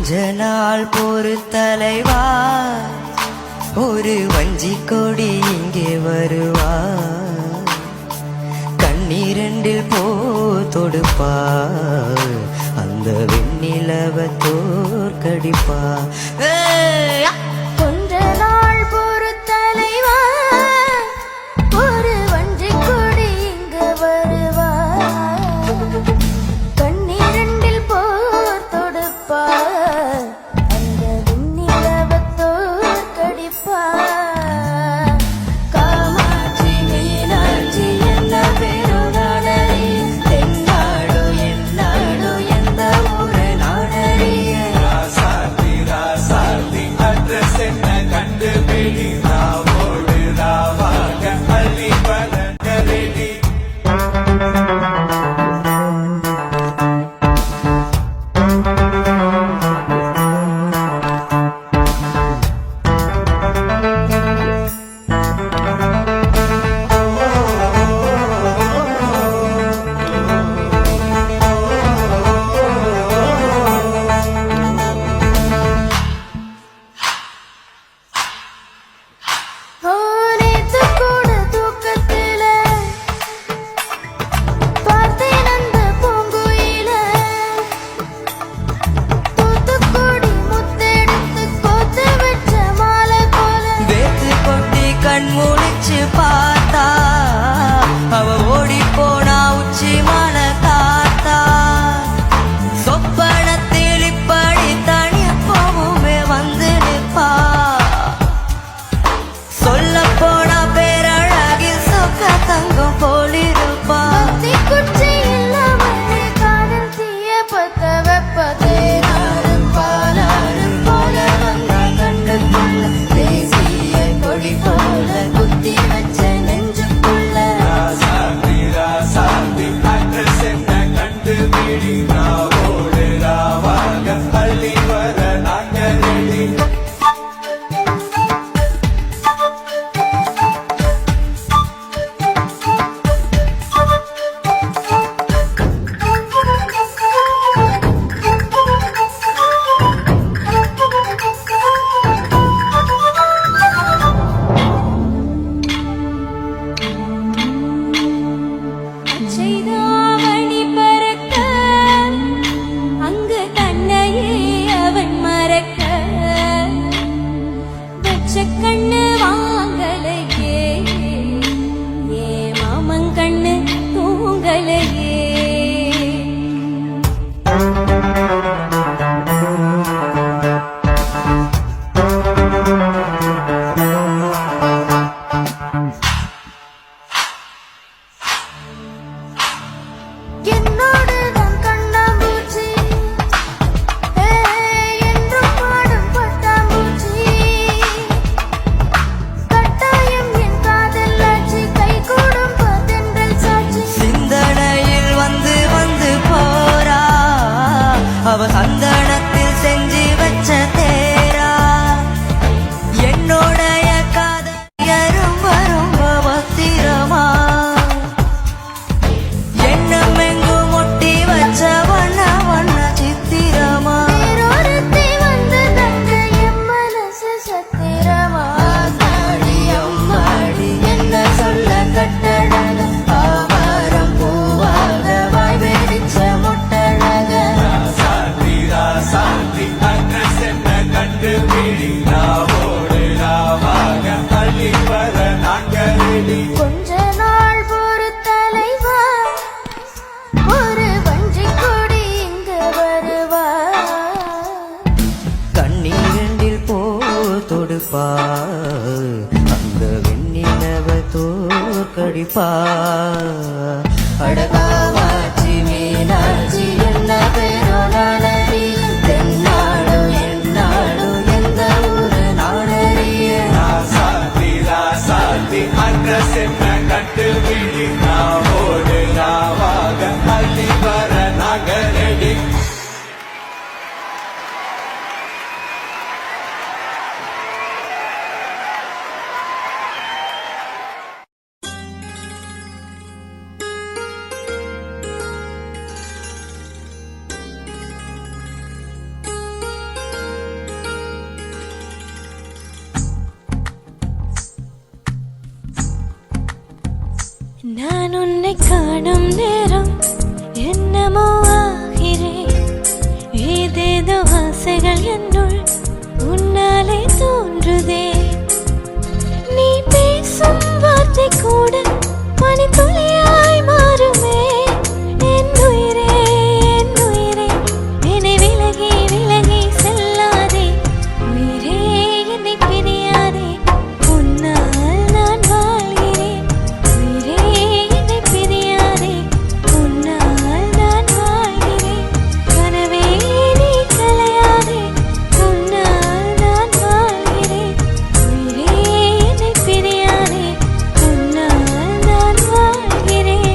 கொஞ்ச நாள் பொறுத்தலைவா, ஒரு வஞ்சி கொடி இங்கே வருவா, கண்ணீரண்டில் போ தொடுப்பா, அந்த வெண்ணிலவ தோற்கடிப்பா. கொஞ்ச நாள் பொறுத்தலைவா, ஒரு வஞ்சி கொடி இங்கு வருவா, கண்ணீரண்டில் போர் தொடுப்பா, அந்த வெண்ணிலவ தோற்கடிப்பா. காமாட்சி மீனாட்சி என்ன பேரு நாடறி, தென்னாடு என்னாடு எந்த ஊரு நாடறிய. ராசாத்தி ராசாத்தி அட்ரஸ் என்ன கண்டுபிடி, ராவோடு ராவாக அள்ளி பழகரெடி. நேத்து கூட தூக்கத்தில பார்த்தேன் அந்த பூங்குயில, தூத்துக்குடி முத்தெடுத்து கோத்து வச்ச மாலை போல. வேத்து கொட்டி கண் முழிச்சு பார்த்தா, அவ ஓடி போனா உச்சி மன காத்தா. சொப்பனத்தில் இப்படி தனி எப்பவுமே வந்து நிற்பா, சொல்ல போனா பேரழகில் சொக்க தங்கம் போலிருப்பா. தீக்குச்சி இல்லாமலே காதல் தீய பத்த வெப்ப, தேனாடும் பாலாடும் போல வந்தா கண்டுக்குள்ள, தேசிய கொடி போல குத்தி வச்ச நெஞ்சுக்குள்ள. ராசாத்தி ராசாத்தி அட்ரஸ் என்ன கண்டுபிடி, ராவோடு ராவாக அள்ளி வர நாங்க ரெடி. செய்தாவணி பறக்க, அங்கு தன்னையே அவன் மறக்க, வச்ச கண்ணு வாங்கலையே, ஏ மாமன் கண்ணு தூங்கலையே. என்னோடு தான் கண்ணாம்பூச்சி, என்றும் பாடும் பட்டாம்பூச்சி, கட்டாயம் என் காதல் ஆட்சி, கை கூடும் தென்றல் சாட்சி. சிந்தனையில் வந்து வந்து போறா, அவ சந்தனத்தில் செஞ்சு வச்ச தேரா. என்னோடைய காதல் ரொம்ப ரொம்ப பத்திரமா, எண்ணம் எங்கும் ஒட்டி வச்ச வண்ண வண்ண சித்திரமா. வேறொருத்தி வந்து தங்க என் மனசு சத்திரமா. தாடி அம்மாடி என்ன சொல்ல கட்டழக, ஆவாரம் பூவாக வாய் வெடிச்ச முட்டழக. ராசாத்தி ராசாத்தி அட்ரஸ் என்ன கண்டுபிடி, ராவோடு ராவாக அள்ளி வர நாங்க ரெடி. கொஞ்ச நாள் பொறுத்தலைவா, ஒரு வஞ்சி கொடி இங்கு வருவா, கண்ணீரண்டில் போ தொடுப்பா, அந்த வெண்ணிலவ தோற்கடிப்பா. அடகாமாட்சி மீனாட்சி என்ன பேரோ நாடறி, தென்னாடு என்னாடு எந்த ஊரு நாடறிய. ராசாத்தி ராசாத்தி அட்ரஸ் என்ன கண்டுபிடி, ராவோடு ராவாக அள்ளி வர நாங்க ரெடி. உன்னை காணும் நேரம் என்னமோ ஆகிறேன். ஏதேதோ ஆசைகள் என்னுள் உன்னாலே தோன்றுதே. நீ பேசும் வார்த்தை கூட பனி துளியாய் மாறுமே. என் உயிரே என் உயிரே என்னை விலகி விலகி செல்லாதே. உயிரே என்னை பிரியாதே. உன்னால் நான் வாழ்கிறேன். உயிரே என்னை பிரியாதே. உன்னால் நான் வாழ்கிறேன். கனவே நீ கலையாதே. உன்னால் நான் வாழ்கிறேன். உயிரே என்னை பிரியாதே. உன்னால் நான் வாழ்கிறேன்.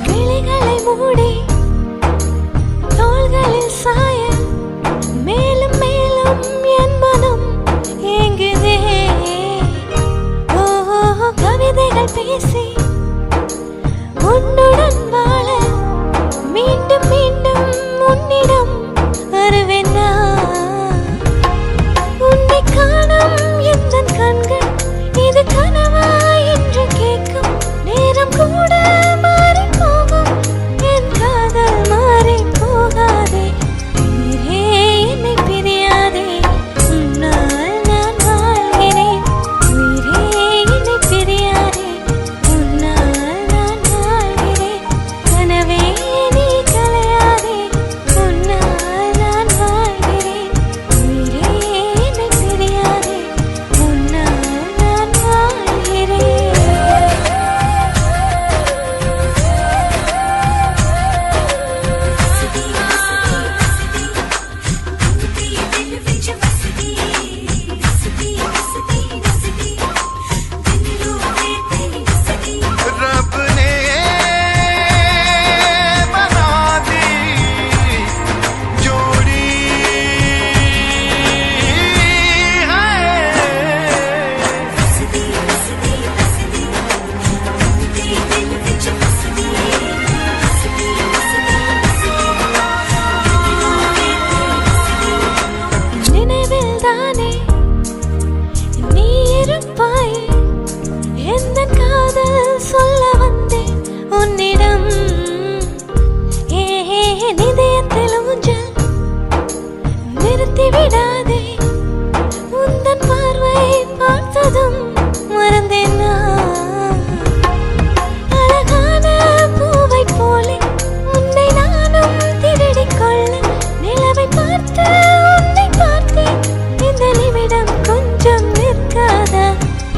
விழிகளை மூடி தோள்களில் சாய மேலும் மேலும் என் மனம் ஏங்குதே. ஓ கவிதைகள் பேசி உன்னுடன் வாழ மீண்டும் மீண்டும் உன்னிடம் வருவேன் நான். உன்னை காணும் எந்தன் கண்கள் இது கனவா என்று கேட்கும் நேரம் கூட மாறி போகும். என் காதல் மாறி போகாதே. உயிரே என்னை பிரியாதே. உன்னால் நான் வாழ்கிறேன். உயிரே என்னை பிரியாதே. உன்னால் நான் வாழ்கிறேன். கனவே நீ கலையாதே. உன்னால் நான் வாழ்கிறேன். உயிரே என்னை பிரியாதே. உன்னால் நான் வாழ்கிறேன். रब ने बना दी जोड़ी நினைவில் தானே நீ இருப்பாய். எந்த காதல் சொல்ல வந்தேன் உன்னிடம். இதயத்தில் ஊஞ்சல் நிறுத்தி விடாதே. உந்தன் பார்வை பார்த்ததும் மறந்தேன் நான். அழகான பூவை போலே உன்னை நானும் திருடிக் கொள்ள நிலவை பார்த்து உன்னை பார்த்தேன். இந்த நிமிடம் கொஞ்சம் நிற்காதா?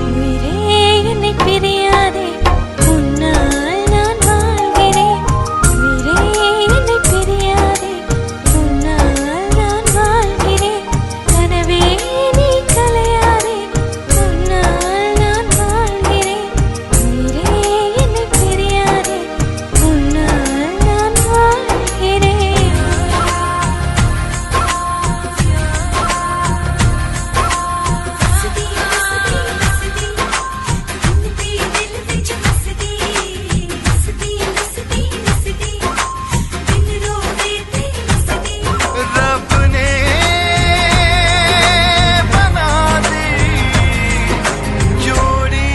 உயிரே என்னை பிரியாதே. உன்னால் நான் வாழ்கிறேன். உயிரே என்னை பிரியாதே. உன்னால் நான் வாழ்கிறேன். கனவே நீ கலையாதே. உன்னால் நான் வாழ்கிறேன். உயிரே என்னை பிரியாதே. உன்னால் நான் வாழ்கிறேன். रब ने बना दी जोड़ी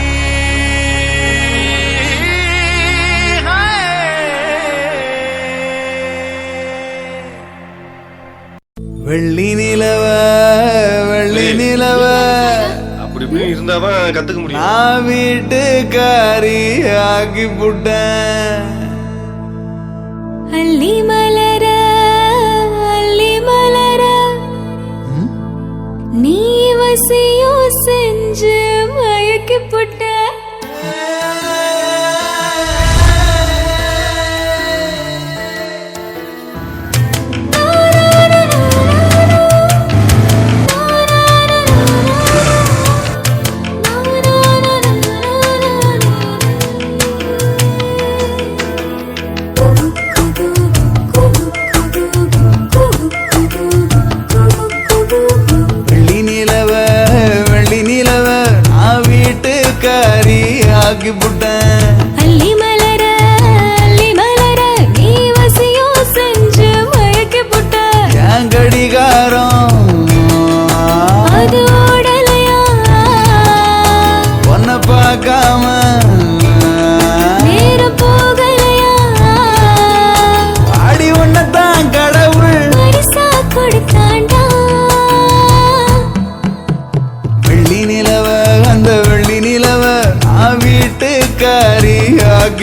வெள்ளி நிலவ வெள்ளி நிலவ அப்படி இப்படி இருந்தாதான் கத்துக்க முடியும். நான் வீட்டுக்காரி ஆக்கி புட்டேன். அள்ளி மலர அள்ளி மலர நீ வசியோ செஞ்சு மயக்கி புட்ட.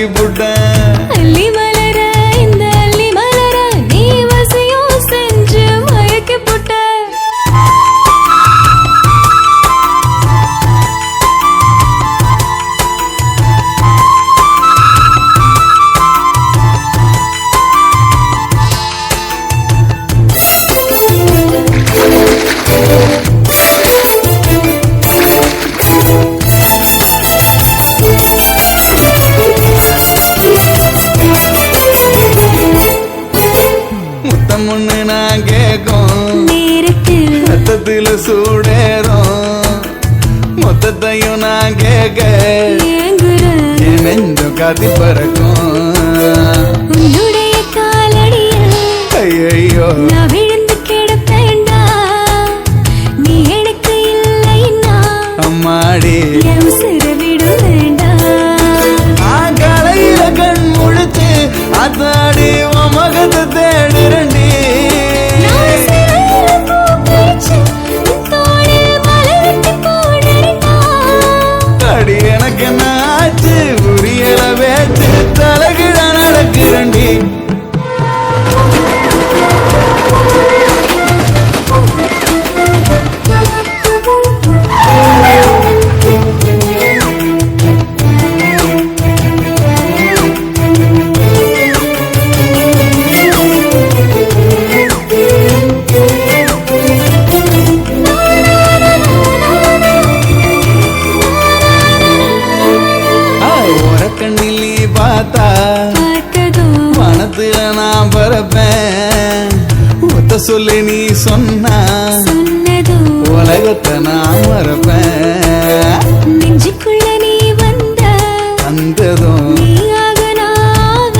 ஆக்கி புட்டேன். அள்ளி மலர இந்த அள்ளி மலர நீ வசியம் செஞ்சு மயக்கி புட்ட. முத்தம் ஒண்ணு நான் கேக்கும் நேரத்தில் ரத்தத்துல சூடேறும். மொத்தத்தையும் நான் கேட்க ஏங்குற என் நெஞ்சம் காத்தி பறக்கும். உன்னுடைய காலடியில் ஐயோ நான் விழுந்து கிடப்பேண்டா. நீ எனக்கு இல்லைன்னா அம்மாடி என் உசுரை விட வேண்டாம். காலையில கண் முழிச்சு அத்தாடி உன் மகத்தை தேடுறண்டி. நான் சிறையில பூ பறிச்சு உன் தோளில் மலர் வெட்டி போடுறேன்டா. அடி எனக்கு என்ன ஆச்சு புரியல பேச்சு தலைகிட நடக்கிறண்டி. ஓரக்கண்ணில் நீ பார்த்தா பார்த்ததும் மனத்துல நான் பறப்பேன். ஒத்த சொல்லி நீ சொன்னா சொன்னதும் உலகத்தை நான் மறப்பேன். நெஞ்சுக்குள்ள நீ வந்த வந்ததும் நீயாக நாவ.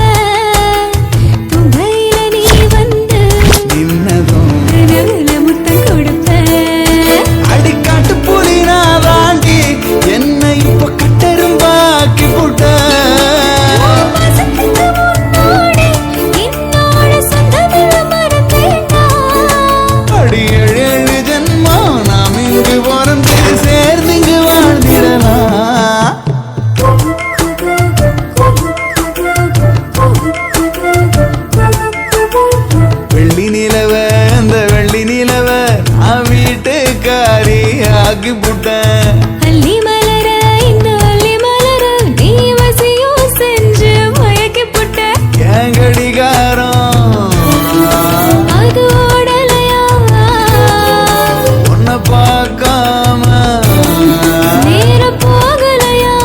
துணையில நீ வந்து நின்னதும் கனவுல முத்தம் கொடுப்பேன். அடிக்காட்டு புலி நான் தாண்டி என்னை இப்ப கட்டெரும்பாக்கி புட்ட. வசத்துக்கு முன்னாடி என்னோட சொந்தமில்ல மறப்பேண்டா. அடி ஏழு ஏழு ஜென்மம் நாம் இங்கு பிறந்து சேர்ந்து இங்கு வாழ்ந்திடலாம். வெள்ளி நிலவ அந்த வெள்ளி நிலவ நான் வீட்டுக்காரி ஆக்கி புட்டேன். அள்ளி மலர இந்த அள்ளி மலர நீ வசியம் செஞ்சு மயக்கி புட்ட. என் கடிகாரம் அது ஓடலையா உன்னை பார்க்காம நேரம் போகலையா.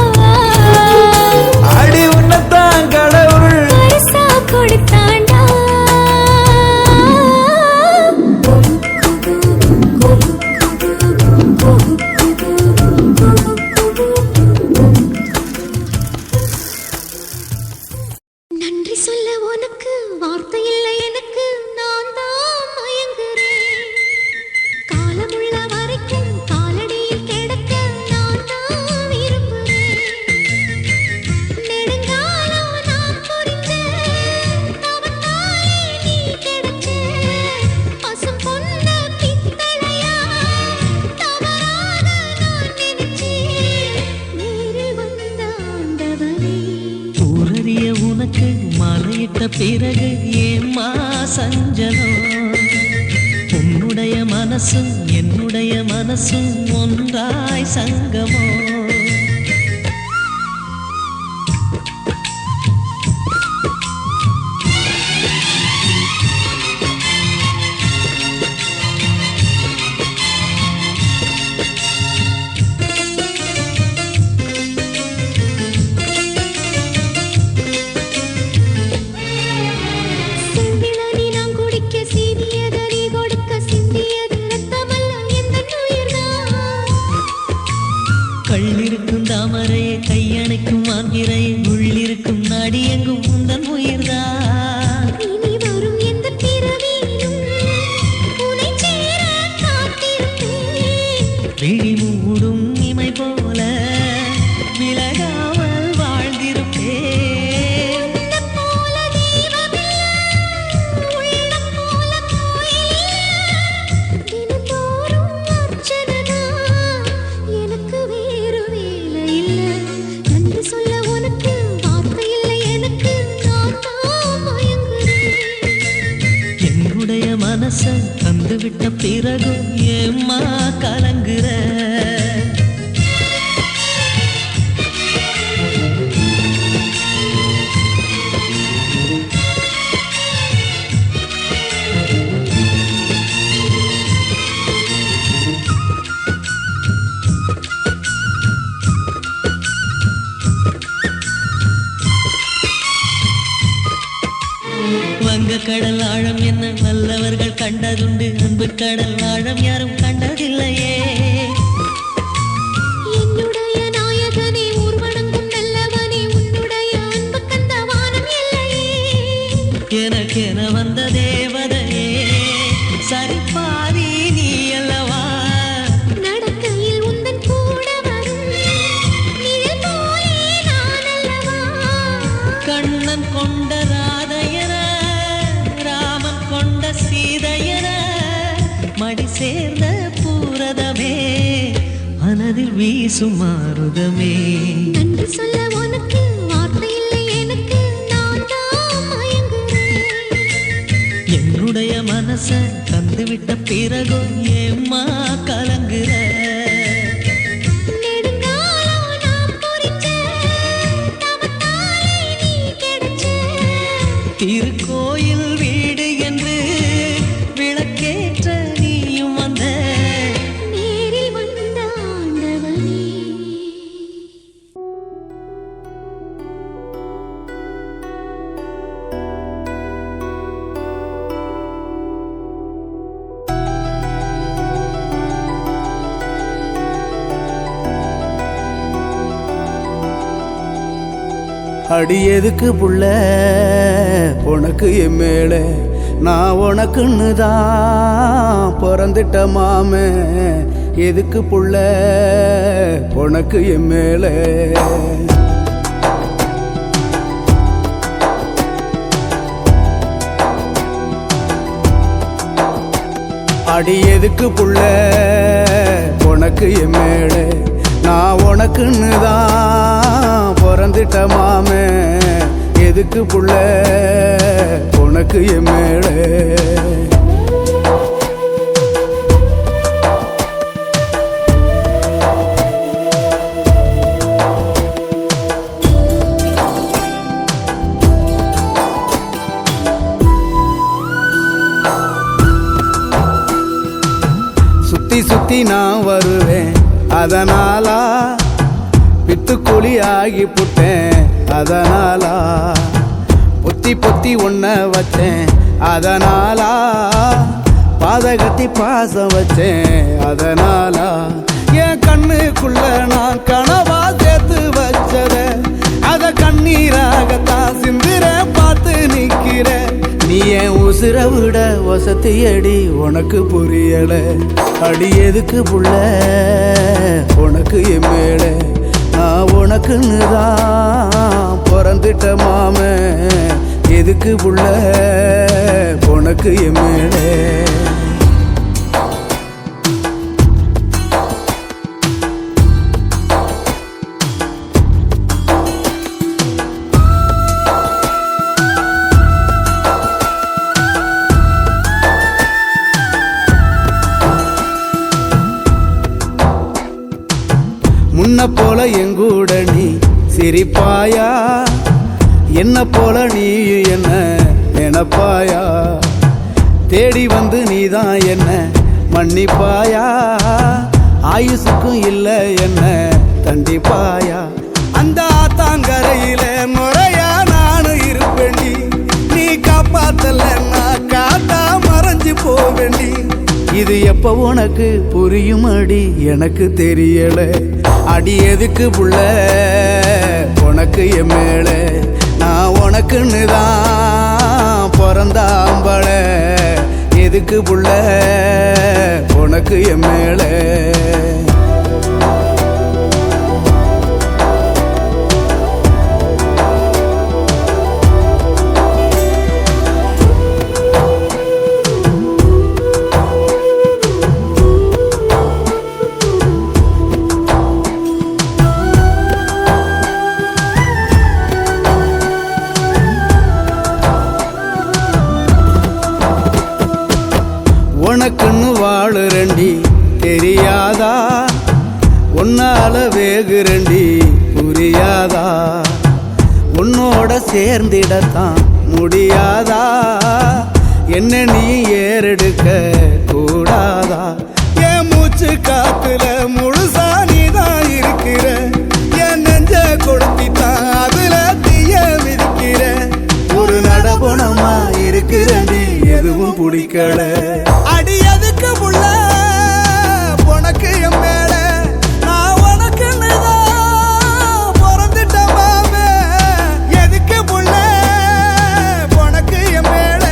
அடி உன்னைத்தான் கடவுள் பரிசா கொடுத்தாண்டா. நன்றி சொல்ல உனக்கு வார்த்தை இல்லை எனக்கு. நான் தான் மயங்குறேன். காலமுள்ள வரைக்கும் காலடியில் கிடக்க நான் தான் விரும்புறேன். நெடுங்காலம் நான் புரிஞ்ச தவத்தாலே நீ கிடைச்ச பசும் பொன்ன பித்தளையா தவறாக நான் நினைச்சேன். நேரில் வந்த ஆண்டவனே ஊரறிய உனக்கு மலையிட்ட பிறகு ஏம்மா சஞ்சலம்? உன்னுடைய மனசும் என்னுடைய மனசும் ஒன்றாய் சங்கமோ? செந்திலனி நான் குடிக்க சீனியத நீ கொடுக்க சிந்தியது ரத்தமல்ல எந்தன் உயிர்தான். கள்ளிருக்கும் தாமரையை கையணைக்கும் ஆந்திரையை உள்ளிருக்கும் நாடியெங்கும் உந்தன் உயிர்தான். இனி வரும் எந்த பிறவியிலும் உன்னை சேர காத்திருப்பேன். விழி மூடும் இமை போல விலகாமல் வாழ்ந்திருப்பேன். உன்னைப் போல தெய்வமில்ல, உள்ளம் போல கோயிலில்ல. தினந்தோறும் அர்ச்சனைதான், எனக்கு வேறு வேலை இல்ல. நன்றி சொல்ல உனக்கு வார்த்தை இல்லை பிறகும் ஏம்மா கலங்குற? கடல் ஆழம் என்ன வல்லவர்கள் கண்டதுண்டு, அன்பு கடல் ஆழம் யாரும் கண்டதில்லையே. என்னுடைய நாயகனே ஊர்வணங்கும் நல்லவனே, உன்னுடைய அன்பு கந்த வானம் இல்லையே. எனக்கென வந்த தேவதையே சரிபாதி நீ அல்லவா? நடக்கையில் உந்தன் கூட வரும் நிழல் போலே நான் அல்லவா? கண்ணன் கொண்ட ராதையர ராமன் கொண்ட சீதையர மடி சேர்ந்த பூரதமே மனதில் வீசும் மாருதமே. நன்றி சொல்ல உனக்கு வார்த்தை இல்லை எனக்கு, நான் தான் மயங்குறேன். என்னுடைய மனச தந்துவிட்ட பிறகோ ஏம்மா கலங்குற? நெடுங்காலம் நான் பொறிச்ச தவத்தாலே நீ கிடைச்ச. திருக்கோயில் வீடு என்று விளக்கேற்ற நீயும் வந்த. நேரில் வந்த ஆண்டவனே. அடி எதுக்கு புள்ள உனக்கு என் மேல, நான் உனக்குன்னு தான் பிறந்துட்ட மாமே. எதுக்கு புள்ள உனக்கு என் மேல? அடி எதுக்கு புள்ள உனக்கு என் மேல, நான் உனக்குன்னு தான் பிறந்துட்ட மாமே. எதுக்கு புள்ள உனக்கு என் மேல? சுத்தி சுத்தி நான் வருவேன் அதனாலா, பித்துக்குழி ஆகி புட்டேன் அதனாலா. பொத்தி பொத்தி ஒன்ன வச்சேன் அதனாலா, பாதகத்தி பாசம் வச்சேன் அதனாலா. என் கண்ணுக்குள்ள நான் கனவா சேர்த்து வச்சத அத கண்ணீராகத்தான் சிந்திர பார்த்து நிக்கிற. நீ என் உசுர விட வசதியடி உனக்கு புரியல. அடி எதுக்கு புள்ள உனக்கு என் மேல, நான் உனக்குன்னு தான் பிறந்துட்ட மாமே. எதுக்கு புள்ள உனக்கு என் மேல? முன்ன போல எங்கூட நீ சிரிப்பாயா, என்ன போல நீ என்ன நினைப்பாயா? தேடி வந்து நீதான் என்ன மன்னிப்பாயா? ஆயுசுக்கும் இல்ல என்ன தண்டிப்பாயா? அந்த ஆத்தாங்கரையில முறையா நானும் இருப்பேண்டி, நீ காப்பாத்தல நான் காத்தா மறைஞ்சு போவேண்டி. இது எப்ப உனக்கு புரியும் அடி எனக்கு தெரியல. அடி எதுக்கு புள்ள உனக்கு என் மேல, நான் உனக்குன்னு தான் பிறந்தாம்பள. எதுக்கு புள்ள உனக்கு என் மேல? உனக்குன்னு வாழ நெருப்பால வேகுரண்டி புரியாதா உன்னோட சேர்ந்திடத்தான் முடியாதா என்ன நீ ஏறெடுக்க கூடாதா என் மூச்சு காத்துல முழுசா நீதான் இருக்கிற என் நெஞ்ச கொடுத்தித்தான் அதுல தீய மிதிக்கிற ஒரு நடபணமா இருக்கிறது எதுவும் பிடிக்கல அடி எதுக்கு புள்ள உனக்கு என் மேல நான் உனக்கு பிறந்துட்ட மாமே எதுக்கு புள்ள உனக்கு என் மேல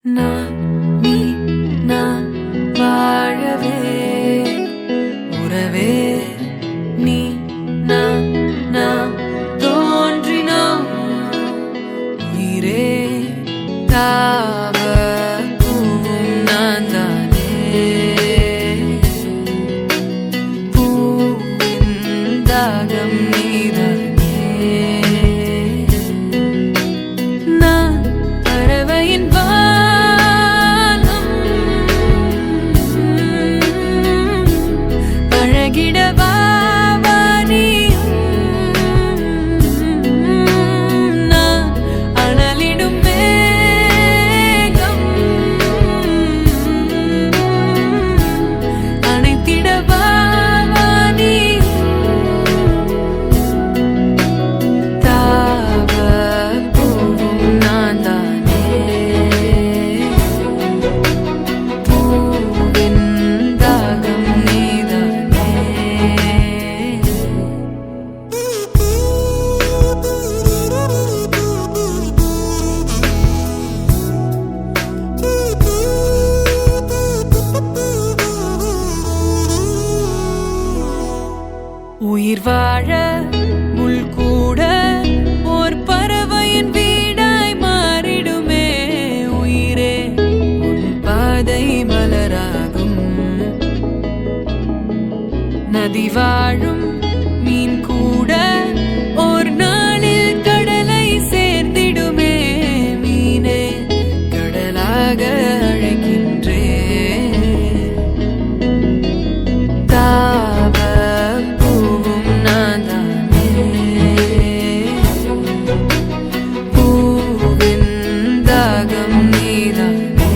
நான் நீ நான் வாழவே உறவே நீ நான் தோன்றினோம் உயிரே தாவ பூவும் நான் தானே பூவின் தாகம் நீதானே நான் பறவையின் பழகிடவா நான் அனலிடும் மேகம் அணைத்திடவா தாவ பூவும் நான் தானே பூவின் தாகம் நீதானே உயிர் வாழ முள் கூட ஓர் பறவையின் வீடாய் மாறிடுமே உயிரே உன் பாதை மலராகும் நதி வாழும் மீன் கூட ஓர் நாளில் கடலை சேர்ந்திடுமே மீனே கடலாக அழைக்கின்றே தாவ பூவும் நான் தானே பூவின் தாகம் நீதானே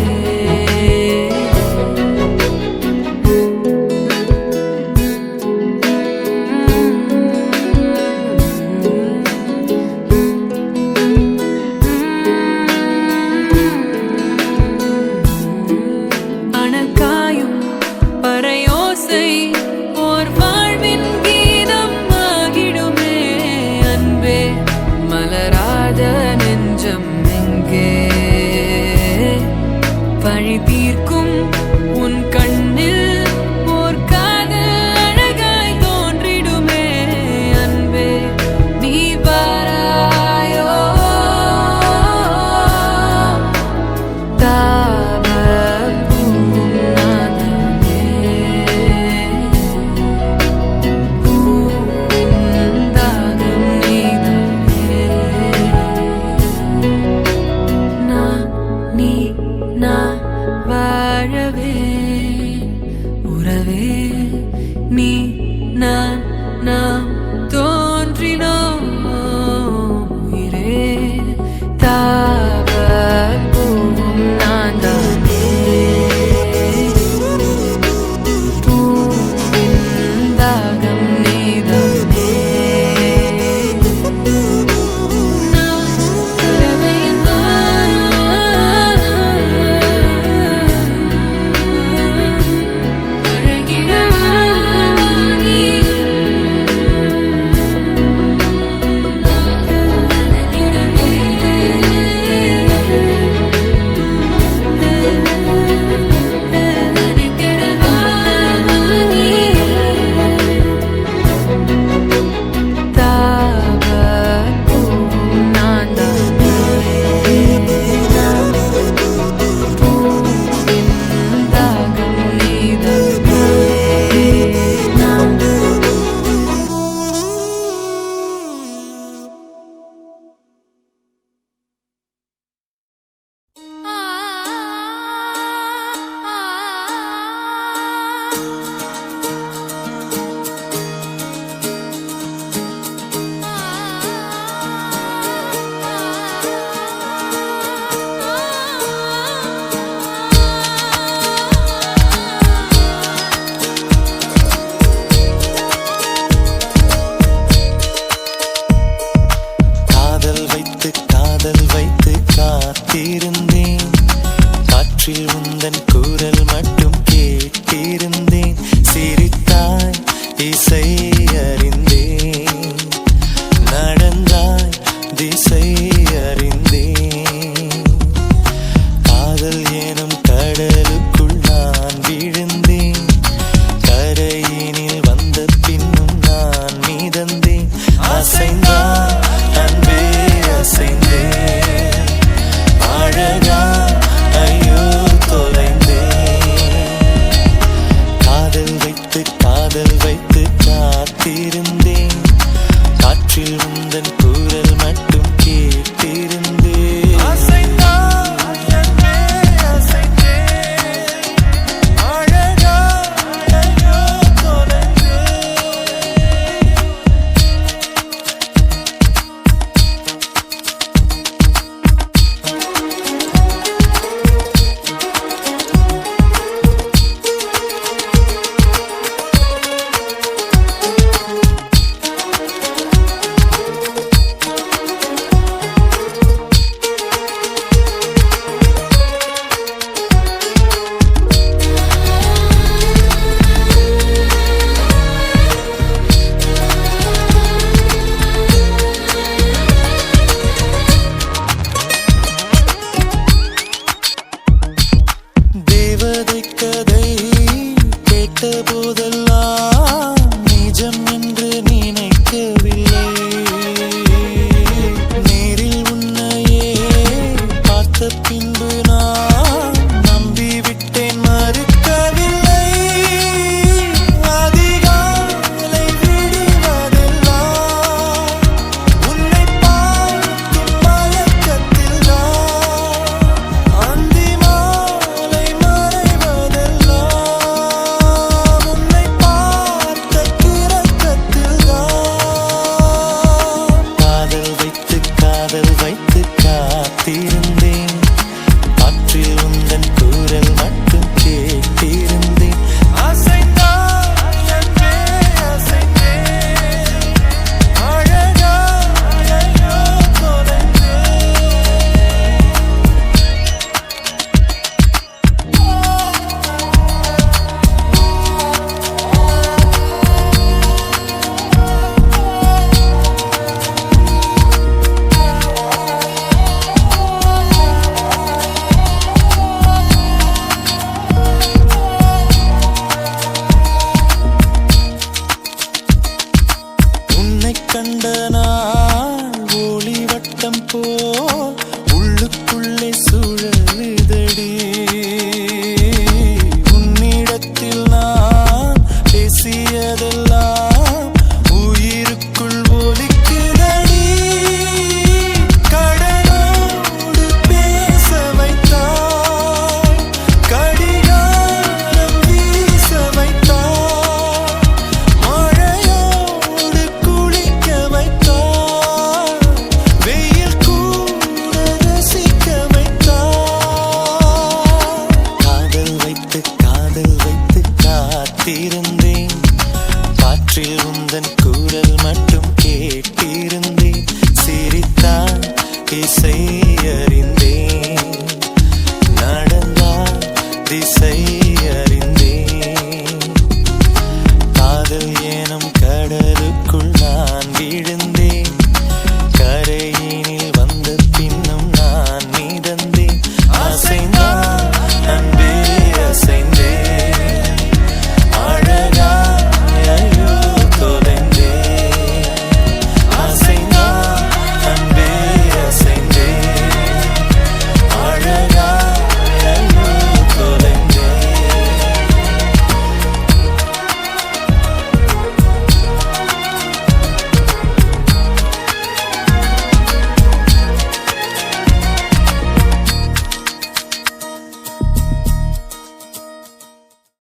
காத்திருந்தேன் காற்றில் உந்தன் குரல் மட்டும் கேட்டிருந்தேன் கதை கேட்ட போதெல்லாம் நிஜம் என்று நினைக்கவில்லை நேரில் உன்னையே பார்த்த பின்பு நான் நம்பிவிட்டேன் மறுக்கவில்லை அதிகாலை விடுவதெல்லாம் உன்னை பார்க்கும் மயக்கத்தில் தான் அந்தி மாலை காத்திருந்தேன் காற்றில் உந்தன் குரல் மட்டும் கேட்டிருந்தேன் கண்ட நாள் ஒளி வட்டம் போல் உள்ளுக்குள்ளே சுழலுதடி உன்னிடத்தில் நான் பேசியதெல்லாம் உயிருக்குள் ஒலிக்குதடி கடலோடு பேச வைத்தாய் கடிகாரம் வீச வைத்தாய் மழையோடு குளிக்க வைத்தாய் வெயில் கூட ரசிக்க வைத்தாய் காதல் வைத்து காத்திருந்தேன் காற்றில் உந்தன் குரல் மட்டும் கேட்டிருந்தேன் சிரித்தான் இசை அறிந்தேன் நடந்தான் திசை